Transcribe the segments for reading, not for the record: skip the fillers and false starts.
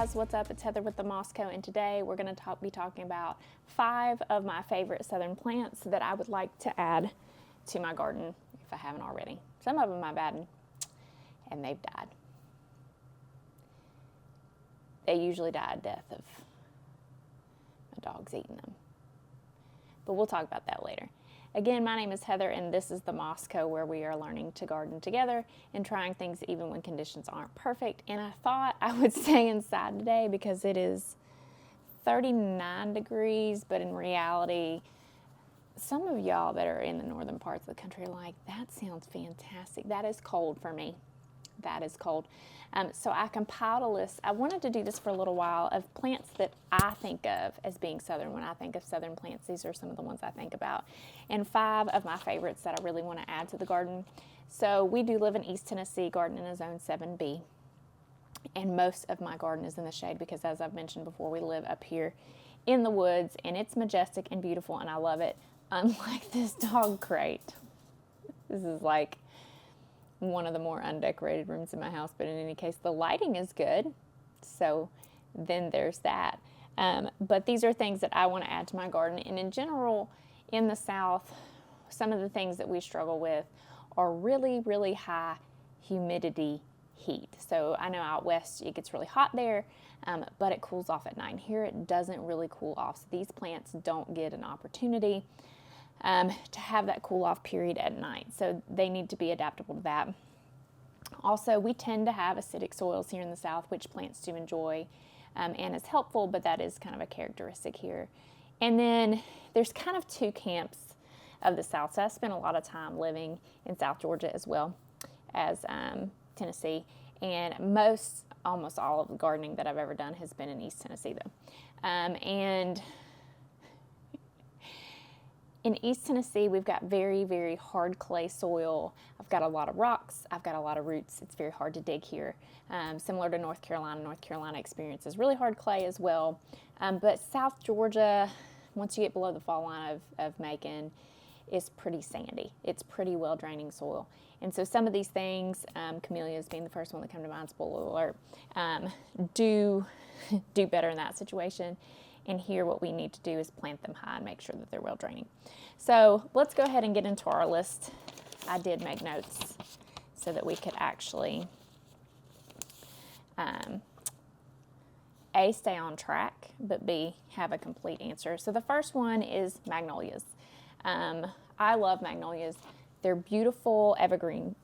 guys, what's up? It's Heather with the Mosco, and today we're going to be talking about 5 of my favorite southern plants that I would like to add to my garden if I haven't already. Some of them I've added and they've died. They usually die a death of my dogs eating them, but we'll talk about that later. Again, my name is Heather, and this is the Mosco, where we are learning to garden together and trying things even when conditions aren't perfect. And I thought I would stay inside today because it is 39 degrees, but in reality, some of y'all that are in the northern parts of the country are like, that sounds fantastic. That is cold for me. That is cold. So I compiled a list. I wanted to do this for a little while of plants that I think of as being southern. When I think of southern plants, these are some of the ones I think about. And 5 of my favorites that I really want to add to the garden. So we do live in East Tennessee, garden in a zone 7B. And most of my garden is in the shade because, as I've mentioned before, we live up here in the woods, and it's majestic and beautiful, and I love it. Unlike this dog crate. This is like one of the more undecorated rooms in my house, but in any case, the lighting is good, so then there's that. But these are things that I want to add to my garden, and in general, in the South, some of the things that we struggle with are really, really high humidity heat. So I know out west it gets really hot there, but it cools off at night. Here it doesn't really cool off, so these plants don't get an opportunity to have that cool off period at night. So they need to be adaptable to that. Also, we tend to have acidic soils here in the South, which plants do enjoy and is helpful, but that is kind of a characteristic here. And then there's kind of 2 camps of the South. So I spent a lot of time living in South Georgia as well as Tennessee, and almost all of the gardening that I've ever done has been in East Tennessee though. And in East Tennessee, we've got very, very hard clay soil. I've got a lot of rocks. I've got a lot of roots. It's very hard to dig here. Similar to North Carolina. North Carolina experiences really hard clay as well. But South Georgia, once you get below the fall line of Macon, is pretty sandy. It's pretty well draining soil. And so some of these things, camellias being the first one that come to mind, spoiler alert, do better in that situation. And here what we need to do is plant them high and make sure that they're well draining. So let's go ahead and get into our list. I did make notes so that we could actually A, stay on track, but B, have a complete answer. So the first one is magnolias. I love magnolias. They're beautiful evergreen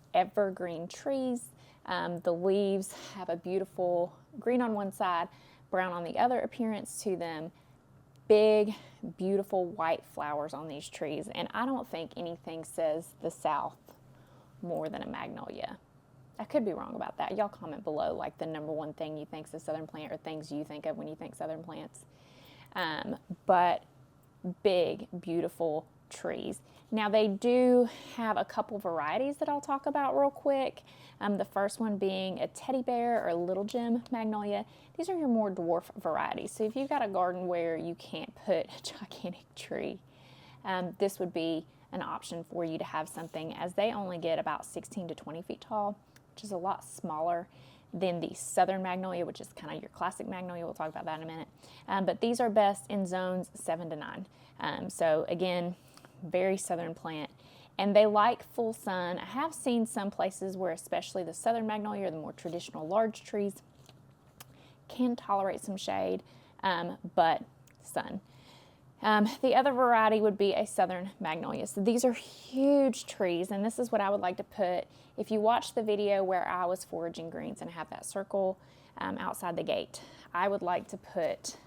trees. The leaves have a beautiful green on one side, brown on the other appearance to them. Big, beautiful white flowers on these trees. And I don't think anything says the South more than a magnolia. I could be wrong about that. Y'all comment below like the number one thing you think is a southern plant or things you think of when you think southern plants. But big, beautiful trees. Now they do have a couple varieties that I'll talk about real quick. The first one being a teddy bear or little gem magnolia. These are your more dwarf varieties. So if you've got a garden where you can't put a gigantic tree, this would be an option for you to have something, as they only get about 16 to 20 feet tall, which is a lot smaller than the southern magnolia, which is kind of your classic magnolia. We'll talk about that in a minute. But these are best in zones 7 to 9. So again, very southern plant, and they like full sun. I have seen some places where especially the southern magnolia or the more traditional large trees can tolerate some shade, but sun. The other variety would be a southern magnolia. So these are huge trees, and this is what I would like to put. If you watch the video where I was foraging greens and have that circle outside the gate, I would like to put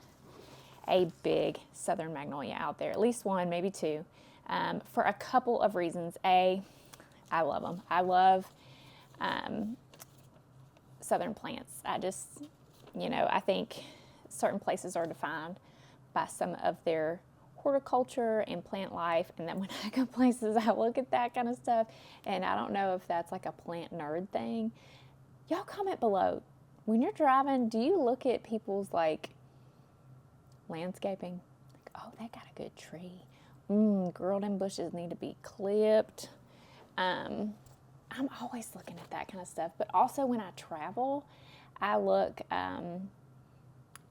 a big southern magnolia out there, at least one, maybe 2, for a couple of reasons. A, I love them. I love southern plants. I think certain places are defined by some of their horticulture and plant life, and then when I go places, I look at that kind of stuff, and I don't know if that's like a plant nerd thing. Y'all comment below. When you're driving, do you look at people's like landscaping? Like, oh, they got a good tree. Girl, them bushes need to be clipped. I'm always looking at that kind of stuff. But also when I travel, I look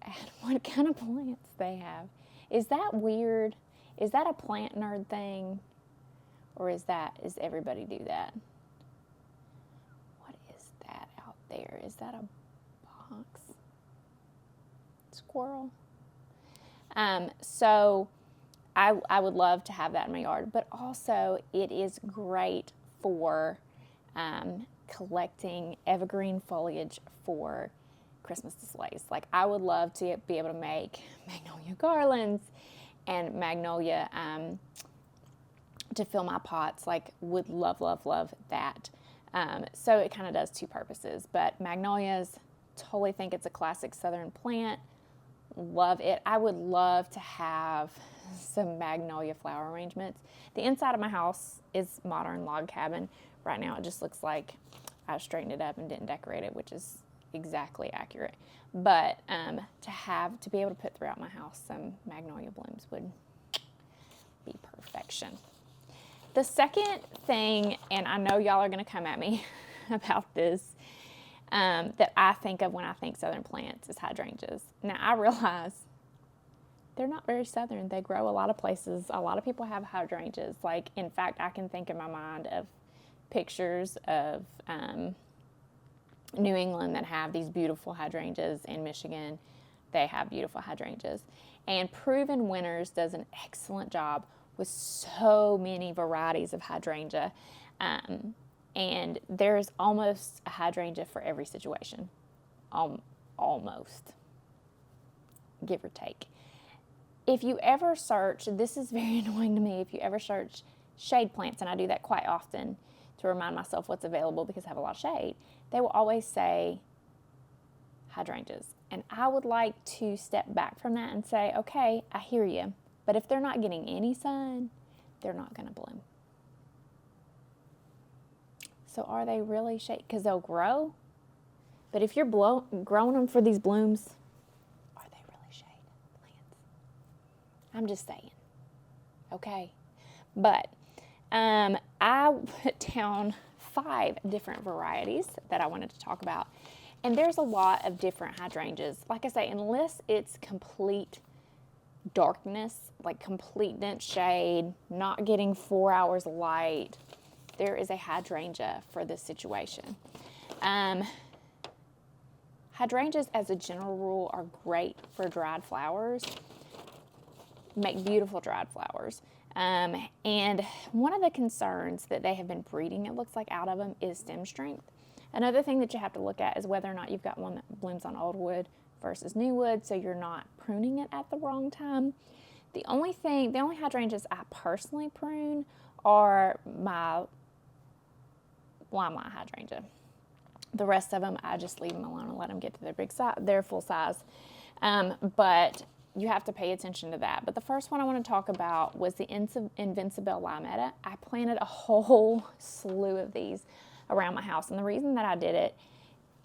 at what kind of plants they have. Is that weird? Is that a plant nerd thing? Or is everybody do that? What is that out there? Is that a box? Squirrel? So I would love to have that in my yard, but also it is great for collecting evergreen foliage for Christmas displays. Like, I would love to be able to make magnolia garlands and magnolia to fill my pots. Like, would love, love, love that. So it kind of does two purposes, but magnolias, totally think it's a classic southern plant. Love it. I would love to have some magnolia flower arrangements. The inside of my house is modern log cabin. Right now it just looks like I straightened it up and didn't decorate it, which is exactly accurate. But to be able to put throughout my house some magnolia blooms would be perfection. The second thing, and I know y'all are going to come at me about this, that I think of when I think southern plants is hydrangeas. Now, I realize they're not very southern. They grow a lot of places. A lot of people have hydrangeas. Like, in fact, I can think in my mind of pictures of New England that have these beautiful hydrangeas. In Michigan, they have beautiful hydrangeas. And Proven Winners does an excellent job with so many varieties of hydrangea. And there's almost a hydrangea for every situation. Almost. Give or take. If you ever search, this is very annoying to me, if you ever search shade plants, and I do that quite often to remind myself what's available because I have a lot of shade, they will always say hydrangeas. And I would like to step back from that and say, okay, I hear you, but if they're not getting any sun, they're not going to bloom. So are they really shade? Because they'll grow, but if you're growing them for these blooms, are they really shade plants? I'm just saying. Okay. But I put down 5 different varieties that I wanted to talk about. And there's a lot of different hydrangeas. Like I say, unless it's complete darkness, like complete dense shade, not getting 4 hours of light, there is a hydrangea for this situation. Hydrangeas, as a general rule, are great for dried flowers. Make beautiful dried flowers. And one of the concerns that they have been breeding, it looks like, out of them is stem strength. Another thing that you have to look at is whether or not you've got one that blooms on old wood versus new wood, so you're not pruning it at the wrong time. The only hydrangeas I personally prune are my limelight hydrangea. The rest of them, I just leave them alone and let them get to their full size. But you have to pay attention to that. But the first one I want to talk about was the Invincible Limetta. I planted a whole slew of these around my house. And the reason that I did it,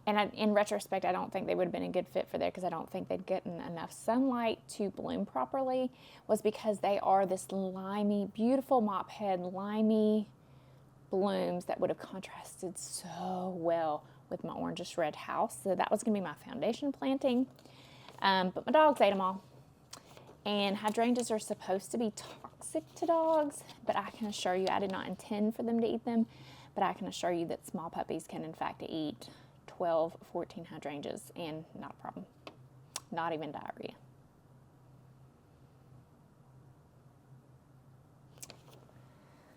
and in retrospect, I don't think they would have been a good fit for there because I don't think they'd gotten enough sunlight to bloom properly, was because they are this limey, beautiful mop head, limey blooms that would have contrasted so well with my orangish red house. So that was going to be my foundation planting. But my dogs ate them all. And hydrangeas are supposed to be toxic to dogs, but I can assure you, I did not intend for them to eat them, but I can assure you that small puppies can in fact eat 12, 14 hydrangeas and not a problem. Not even diarrhea.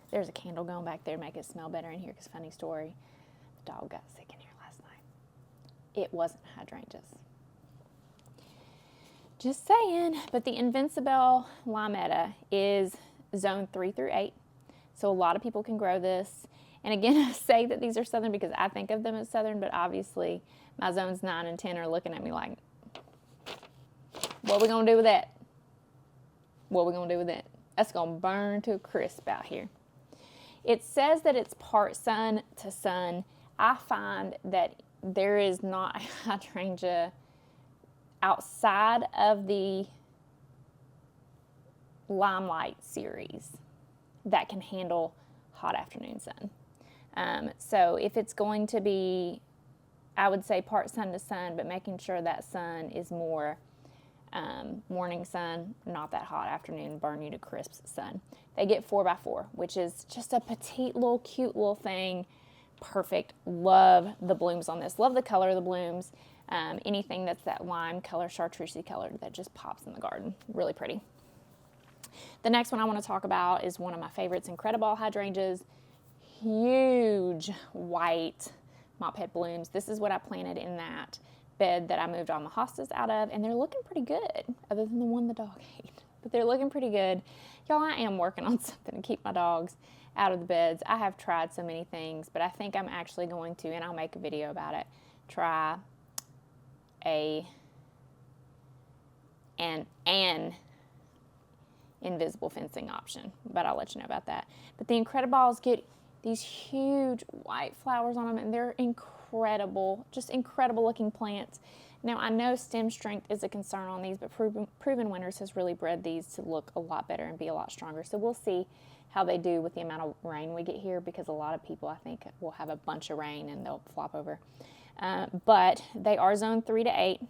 There's a candle going back there to make it smell better in here because, funny story, the dog got sick in here last night. It wasn't hydrangeas. Just saying. But the Invincible Limetta is zone 3 through 8. So a lot of people can grow this. And again, I say that these are southern because I think of them as southern, but obviously my zones 9 and 10 are looking at me like, what are we going to do with that? What are we going to do with that? That's going to burn to a crisp out here. It says that it's part sun to sun. I find that there is not a hydrangea outside of the Limelight series that can handle hot afternoon sun. So if it's going to be, I would say part sun to sun, but making sure that sun is more morning sun, not that hot afternoon, burn you to crisp sun. They get 4x4, which is just a petite little cute little thing. Perfect. Love the blooms on this. Love the color of the blooms. Anything that's that lime color, chartreusey color, that just pops in the garden. Really pretty. The next one I want to talk about is one of my favorites, Incrediball hydrangeas. Huge white mophead blooms. This is what I planted in that bed that I moved all my hostas out of, and they're looking pretty good, other than the one the dog ate. But they're looking pretty good. Y'all, I am working on something to keep my dogs out of the beds. I have tried so many things, but I think I'm actually going to, and I'll make a video about it, try an invisible fencing option, but I'll let you know about that. But the Incrediballs get these huge white flowers on them, and they're incredible, just incredible looking plants. Now, I know stem strength is a concern on these, but Proven Winners has really bred these to look a lot better and be a lot stronger. So we'll see how they do with the amount of rain we get here, because a lot of people, I think, will have a bunch of rain and they'll flop over. But they are zone 3 to 8,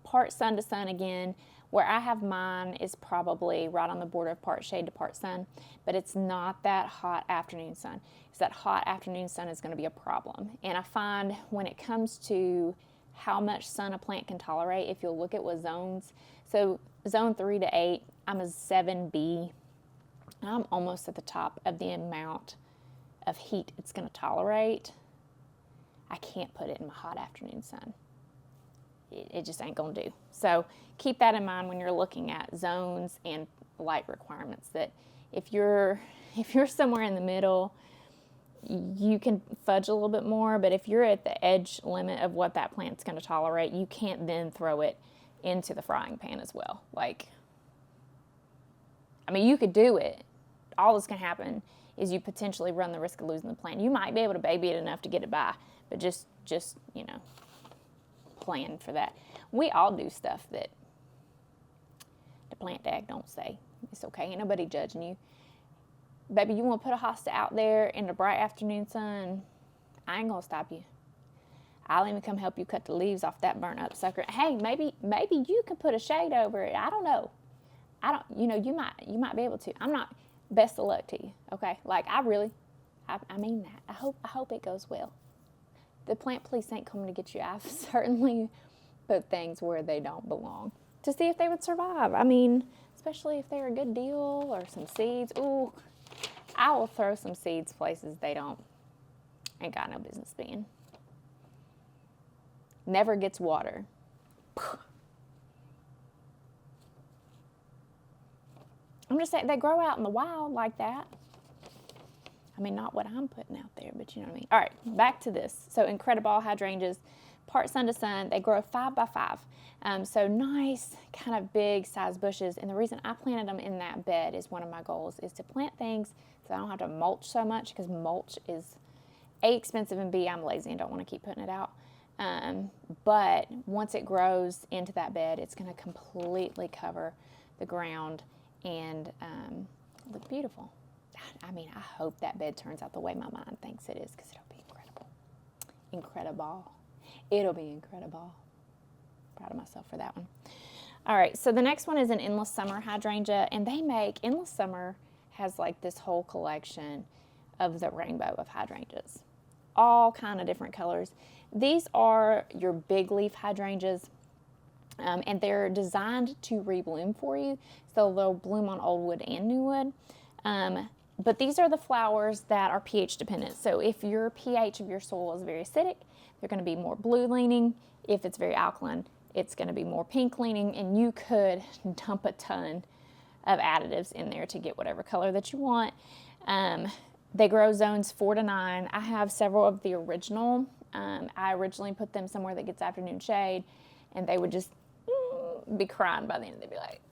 part sun to sun again. Where I have mine is probably right on the border of part shade to part sun, but it's not that hot afternoon sun. Because that hot afternoon sun is going to be a problem. And I find when it comes to how much sun a plant can tolerate, if you'll look at what zones, so zone 3 to 8, I'm a 7B. I'm almost at the top of the amount of heat it's going to tolerate. I can't put it in my hot afternoon sun. It just ain't gonna do. So keep that in mind when you're looking at zones and light requirements, that if you're somewhere in the middle, you can fudge a little bit more, but if you're at the edge limit of what that plant's gonna tolerate, you can't then throw it into the frying pan as well. Like, I mean, you could do it. All that's gonna happen is you potentially run the risk of losing the plant. You might be able to baby it enough to get it by, but just you know, plan for that. We all do stuff that the plant tag don't say. It's okay. Ain't nobody judging you. Baby, you want to put a hosta out there in the bright afternoon sun? I ain't going to stop you. I'll even come help you cut the leaves off that burnt up sucker. Hey, maybe you can put a shade over it. I don't know. You might be able to. I'm not. Best of luck to you. Okay? Like, I mean that. I hope it goes well. The plant police ain't coming to get you. I've certainly put things where they don't belong to see if they would survive. I mean, especially if they're a good deal or some seeds. Ooh, I will throw some seeds places they ain't got no business being. Never gets water. I'm just saying, they grow out in the wild like that. I mean, not what I'm putting out there, but you know what I mean. All right, back to this. So Incrediball hydrangeas, part sun to sun. They grow 5x5. So nice, kind of big size bushes. And the reason I planted them in that bed is one of my goals is to plant things so I don't have to mulch so much, because mulch is A, expensive, and B, I'm lazy and don't want to keep putting it out. But once it grows into that bed, it's going to completely cover the ground and look beautiful. I mean, I hope that bed turns out the way my mind thinks it is, because it'll be incredible. Incrediball. It'll be incredible. Proud of myself for that one. All right, so the next one is an Endless Summer hydrangea, and Endless Summer has like this whole collection of the rainbow of hydrangeas. All kind of different colors. These are your big leaf hydrangeas, and they're designed to rebloom for you, so they'll bloom on old wood and new wood. But these are the flowers that are pH dependent. So if your pH of your soil is very acidic, they're going to be more blue leaning. If it's very alkaline, it's going to be more pink leaning, and you could dump a ton of additives in there to get whatever color that you want. They grow zones 4 to 9. I have several of the original. I originally put them somewhere that gets afternoon shade, and they would just be crying by the end. They'd be like,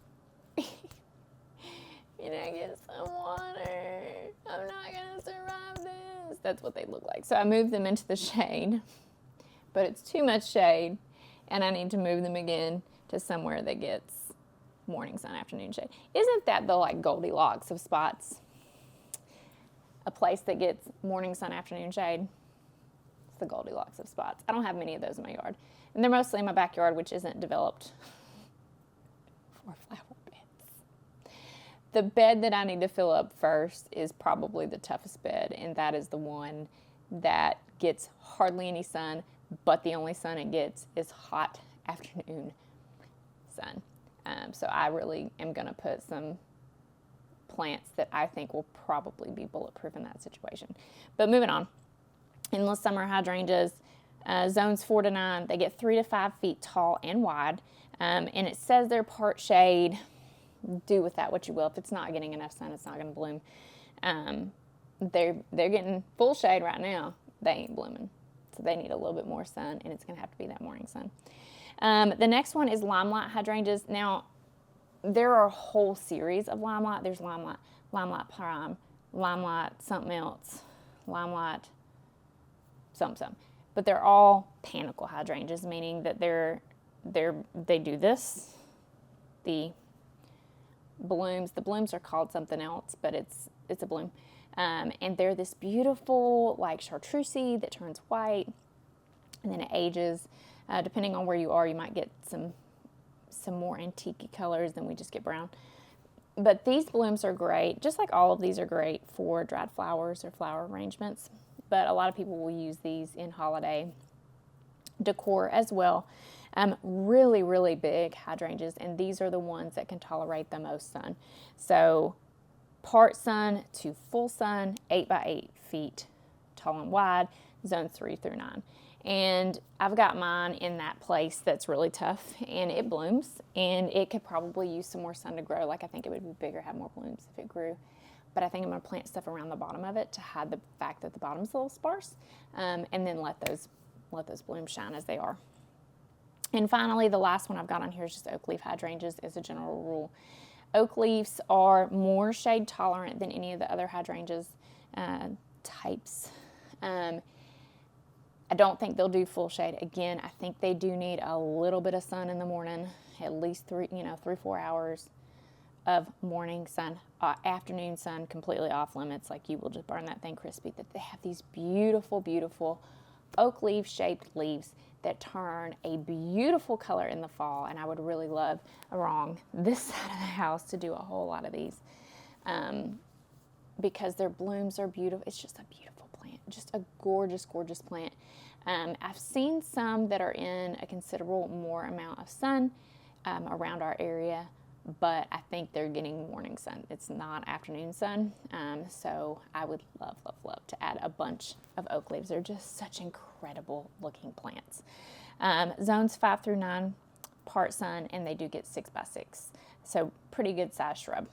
"Can I get some water? I'm not going to survive this." That's what they look like. So I moved them into the shade, but it's too much shade, and I need to move them again to somewhere that gets morning sun, afternoon shade. Isn't that the like Goldilocks of spots? A place that gets morning sun, afternoon shade. It's the Goldilocks of spots. I don't have many of those in my yard, and they're mostly in my backyard, which isn't developed more flower beds. The bed that I need to fill up first is probably the toughest bed, and that is the one that gets hardly any sun, but the only sun it gets is hot afternoon sun. So I really am going to put some plants that I think will probably be bulletproof in that situation. But moving on, endless summer hydrangeas, zones 4 to 9, they get 3 to 5 feet tall and wide, and it says they're part shade. Do with that what you will. If it's not getting enough sun, it's not going to bloom. They're getting full shade right now. They ain't blooming, so they need a little bit more sun, and it's going to have to be that morning sun. The next one is limelight hydrangeas. Now, there are a whole series of limelight. There's limelight prime, limelight something else, limelight something. But they're all panicle hydrangeas, meaning that they do this. The blooms are called something else, but it's a bloom. And they're this beautiful, like chartreuse that turns white, and then it ages. Depending on where you are, you might get some more antique colors, than we just get brown. But these blooms are great, just like all of these are great for dried flowers or flower arrangements. But a lot of people will use these in holiday decor as well. Really, really big hydrangeas, and these are the ones that can tolerate the most sun. So part sun to full sun, 8 by 8 feet tall and wide, zones 3 through 9. And I've got mine in that place that's really tough, and it blooms, and it could probably use some more sun to grow. Like, I think it would be bigger, have more blooms if it grew. But I think I'm going to plant stuff around the bottom of it to hide the fact that the bottom's a little sparse, and then let those blooms shine as they are. And finally, the last one I've got on here is just oak leaf hydrangeas as a general rule. Oak leaves are more shade tolerant than any of the other hydrangeas types. I don't think they'll do full shade. Again, I think they do need a little bit of sun in the morning, at least 3-4 hours of morning sun. Afternoon sun, completely off limits. Like, you will just burn that thing crispy. That they have these beautiful, beautiful oak leaf shaped leaves that turn a beautiful color in the fall. And I would really love along this side of the house to do a whole lot of these because their blooms are beautiful. It's just a beautiful plant, just a gorgeous, gorgeous plant. I've seen some that are in a considerable more amount of sun around our area, but I think they're getting morning sun. It's not afternoon sun. So I would love, love, love to add a bunch of oak leaves. They're just such incredible looking plants. Zones 5 through 9, part sun, and they do get 6 by 6. So pretty good size shrub.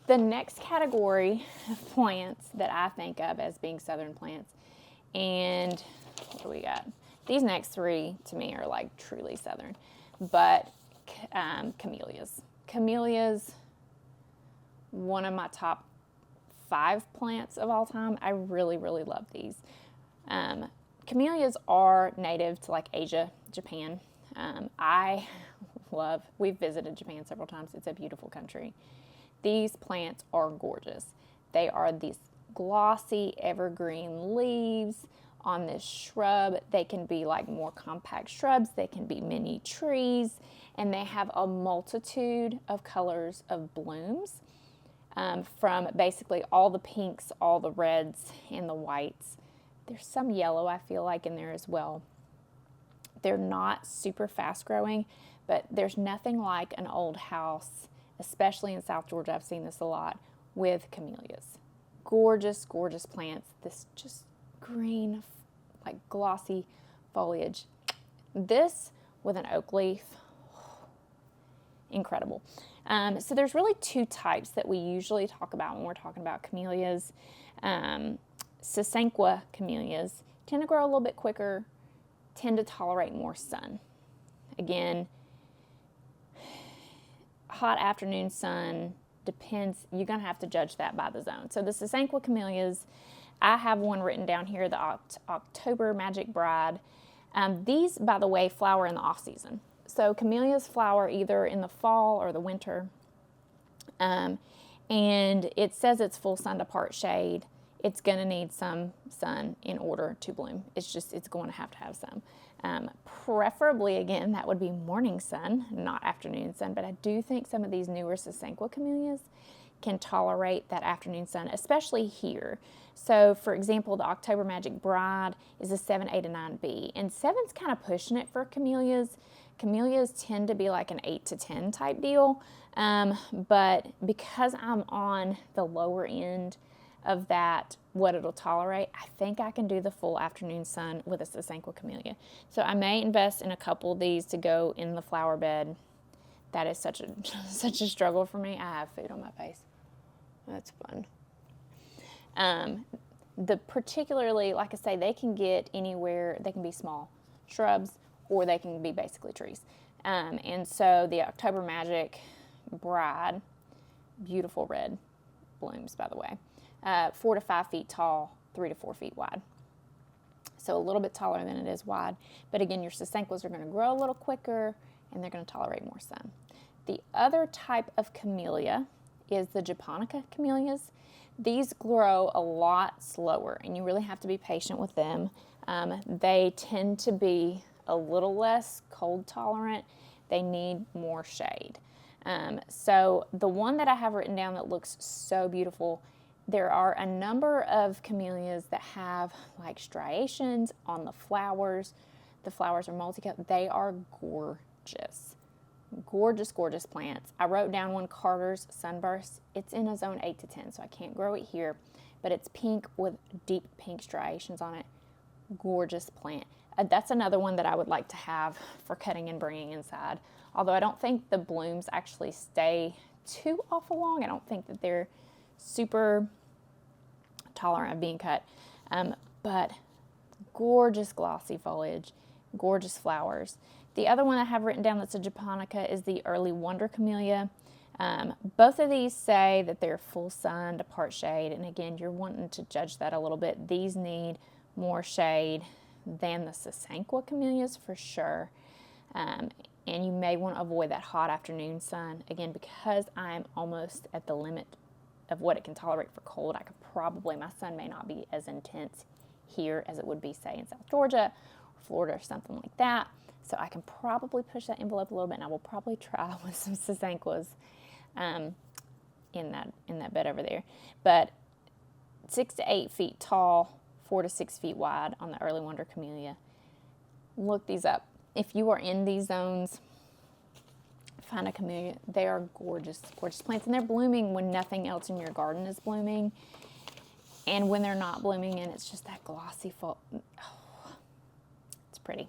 The next category of plants that I think of as being southern plants, and what do we got? These next 3 to me are like truly southern, but camellias. Camellias, one of my top 5 plants of all time. I really, really love these. Camellias are native to like Asia, Japan. We've visited Japan several times. It's a beautiful country. These plants are gorgeous. They are these glossy evergreen leaves on this shrub. They can be like more compact shrubs. They can be mini trees, and they have a multitude of colors of blooms, from basically all the pinks, all the reds, and the whites. There's some yellow, I feel like, in there as well. They're not super fast growing, but there's nothing like an old house, especially in South Georgia. I've seen this a lot with camellias. Gorgeous, gorgeous plants. This just green, like glossy foliage. This with an oak leaf, incredible. So there's really 2 types that we usually talk about when we're talking about camellias. Sasanqua camellias tend to grow a little bit quicker, tend to tolerate more sun. Again, hot afternoon sun depends. You're going to have to judge that by the zone. So the Sasanqua camellias, I have one written down here, the October Magic Bride. These, by the way, flower in the off season. So camellias flower either in the fall or the winter. And it says it's full sun to part shade. It's going to need some sun in order to bloom. It's going to have some. Preferably, again, that would be morning sun, not afternoon sun, but I do think some of these newer Sasanqua camellias can tolerate that afternoon sun, especially here. So, for example, the October Magic Bride is a 7, 8, and 9B, and 7's kind of pushing it for camellias. Camellias tend to be like an 8 to 10 type deal, but because I'm on the lower end of that, what it'll tolerate, I think I can do the full afternoon sun with a Sasanqua camellia. So I may invest in a couple of these to go in the flower bed. That is such a struggle for me. I have food on my face. That's fun. Particularly, like I say, they can get anywhere. They can be small shrubs or they can be basically trees. And so the October Magic Bride, beautiful red blooms, by the way. 4 to 5 feet tall, 3 to 4 feet wide. So a little bit taller than it is wide. But again, your Sasanquas are going to grow a little quicker and they're going to tolerate more sun. The other type of camellia is the Japonica camellias. These grow a lot slower and you really have to be patient with them. They tend to be a little less cold tolerant. They need more shade. So the one that I have written down that looks so beautiful, there are a number of camellias that have like striations on the flowers. The flowers are multicolored. They are gorgeous. Gorgeous, gorgeous plants. I wrote down one, Carter's Sunburst. It's in a zone 8 to 10, so I can't grow it here, but it's pink with deep pink striations on it. Gorgeous plant. That's another one that I would like to have for cutting and bringing inside. Although I don't think the blooms actually stay too awful long. I don't think that they're super tolerant of being cut. But gorgeous glossy foliage, gorgeous flowers. The other one I have written down that's a Japonica is the Early Wonder Camellia. Both of these say that they're full sun to part shade. And again, you're wanting to judge that a little bit. These need more shade than the Sasanqua camellias for sure. And you may want to avoid that hot afternoon sun. Again, because I'm almost at the limit of what it can tolerate for cold, I could probably, my sun may not be as intense here as it would be, say, in South Georgia or Florida or something like that. So I can probably push that envelope a little bit, and I will probably try with some Sasanquas in that bed over there. But 6 to 8 feet tall, 4 to 6 feet wide on the Early Wonder Camellia. Look these up. If you are in these zones, find a camellia. They are gorgeous, gorgeous plants, and they're blooming when nothing else in your garden is blooming. And when they're not blooming, and it's just that glossy fall. Oh, it's pretty.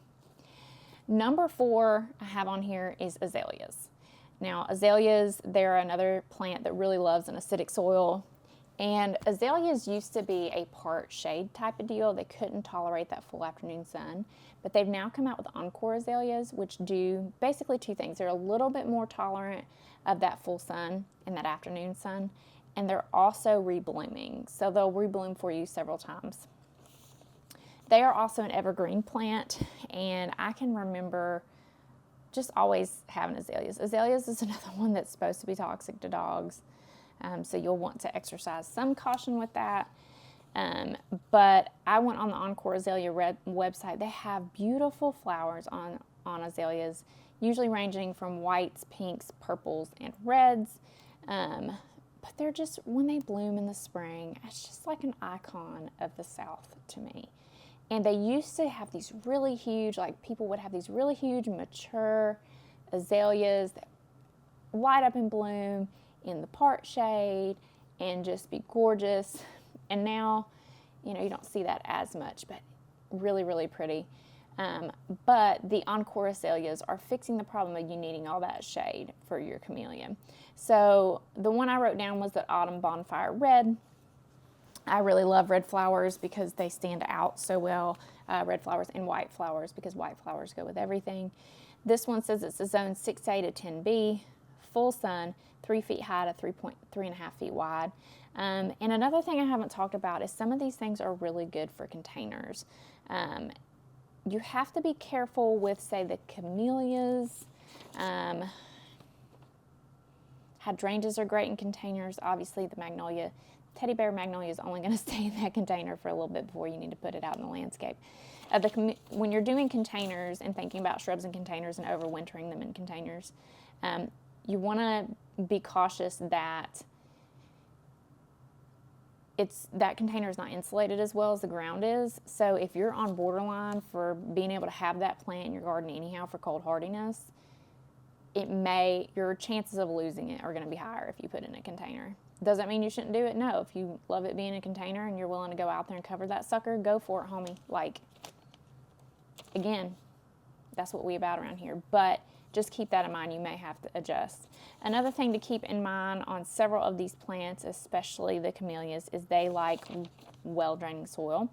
Number 4 I have on here is azaleas. Now, azaleas, they're another plant that really loves an acidic soil. And azaleas used to be a part shade type of deal. They couldn't tolerate that full afternoon sun. But they've now come out with Encore azaleas, which do basically 2 things. They're a little bit more tolerant of that full sun and that afternoon sun. And they're also reblooming. So they'll rebloom for you several times. They are also an evergreen plant, and I can remember just always having azaleas. Azaleas is another one that's supposed to be toxic to dogs, so you'll want to exercise some caution with that. But I went on the Encore Azalea website. They have beautiful flowers on azaleas, usually ranging from whites, pinks, purples, and reds. But they're just, when they bloom in the spring, it's just like an icon of the South to me. And they used to have these really huge, like people would have these really huge mature azaleas that light up and bloom in the part shade and just be gorgeous. And now, you don't see that as much, but really, really pretty. But the Encore azaleas are fixing the problem of you needing all that shade for your camellia. So the one I wrote down was the Autumn Bonfire Red. I really love red flowers because they stand out so well. Red flowers and white flowers because white flowers go with everything. This one says it's a zone 6A to 10B, full sun, 3 feet high to 3.5 feet wide. And another thing I haven't talked about is some of these things are really good for containers. You have to be careful with, say, the camellias. Hydrangeas are great in containers. Obviously, the magnolia, teddy bear magnolia is only going to stay in that container for a little bit before you need to put it out in the landscape. When you're doing containers and thinking about shrubs in containers and overwintering them in containers, you want to be cautious that that container is not insulated as well as the ground is. So if you're on borderline for being able to have that plant in your garden anyhow for cold hardiness, your chances of losing it are going to be higher if you put it in a container. Does that mean you shouldn't do it? No. If you love it being in a container and you're willing to go out there and cover that sucker, go for it, homie. Like, again, that's what we about around here. But just keep that in mind. You may have to adjust. Another thing to keep in mind on several of these plants, especially the camellias, is they like well-draining soil.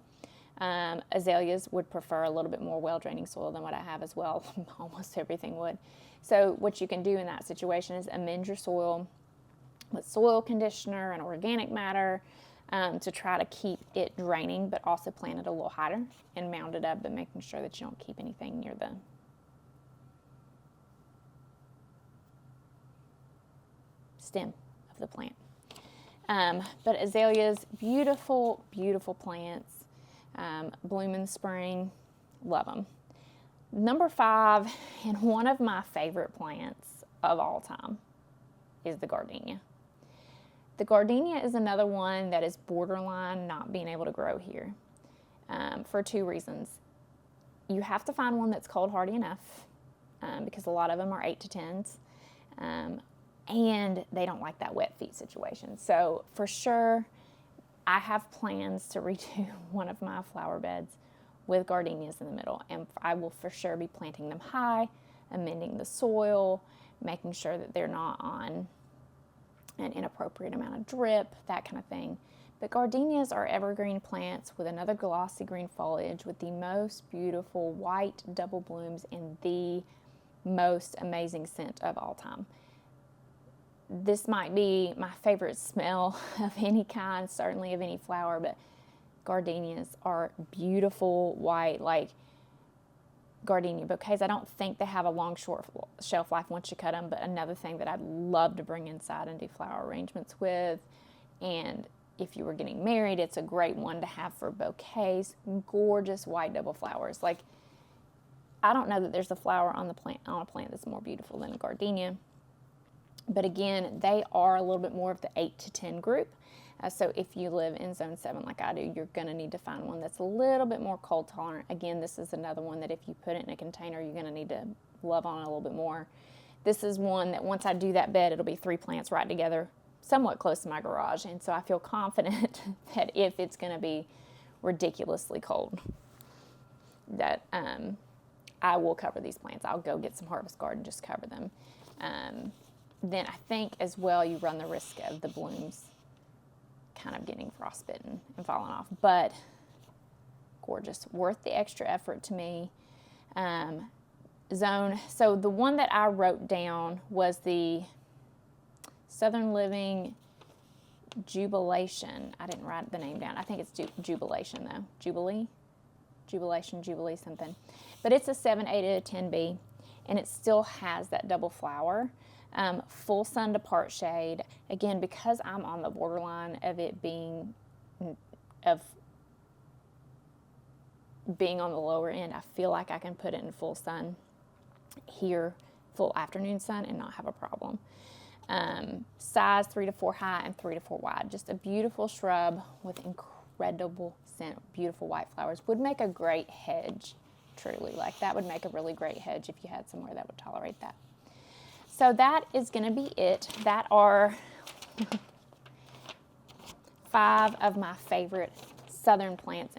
Azaleas would prefer a little bit more well-draining soil than what I have as well. Almost everything would. So what you can do in that situation is amend your soil with soil conditioner and organic matter to try to keep it draining, but also plant it a little higher and mound it up, but making sure that you don't keep anything near the stem of the plant. But azaleas, beautiful, beautiful plants. Bloom in the spring, love them. Number 5, and one of my favorite plants of all time, is the gardenia. The gardenia is another one that is borderline not being able to grow here for 2 reasons. You have to find one that's cold hardy enough because a lot of them are 8 to 10s. And they don't like that wet feet situation. So for sure, I have plans to redo one of my flower beds with gardenias in the middle. And I will for sure be planting them high, amending the soil, making sure that they're not on an inappropriate amount of drip, that kind of thing. But gardenias are evergreen plants with another glossy green foliage with the most beautiful white double blooms and the most amazing scent of all time. This might be my favorite smell of any kind, certainly of any flower, but gardenias are beautiful white, like gardenia bouquets. I don't think they have a long shelf life once you cut them, but another thing that I'd love to bring inside and do flower arrangements with. And if you were getting married, it's a great one to have for bouquets. Gorgeous white double flowers. Like, I don't know that there's a flower on a plant that's more beautiful than a gardenia. But again, they are a little bit more of the 8 to 10 group. So if you live in zone 7 like I do, you're going to need to find one that's a little bit more cold tolerant. Again, this is another one that if you put it in a container, you're going to need to love on it a little bit more. This is one that once I do that bed, it'll be 3 plants right together, somewhat close to my garage. And so I feel confident that if it's going to be ridiculously cold, that I will cover these plants. I'll go get some Harvest Garden, just cover them. Then I think as well you run the risk of the blooms kind of getting frostbitten and falling off. But gorgeous, worth the extra effort to me. So the one that I wrote down was the Southern Living Jubilation. I didn't write the name down. I think it's Jubilation though. Jubilee something. But it's a 7A to 10B, and it still has that double flower. Full sun to part shade. Again, because I'm on the borderline of it being on the lower end, I feel like I can put it in full sun here, full afternoon sun, and not have a problem. Size 3 to 4 high and 3 to 4 wide. Just a beautiful shrub with incredible scent, beautiful white flowers. Would make a great hedge, truly. Like, that would make a really great hedge if you had somewhere that would tolerate that. So that is going to be it. That are 5 of my favorite southern plants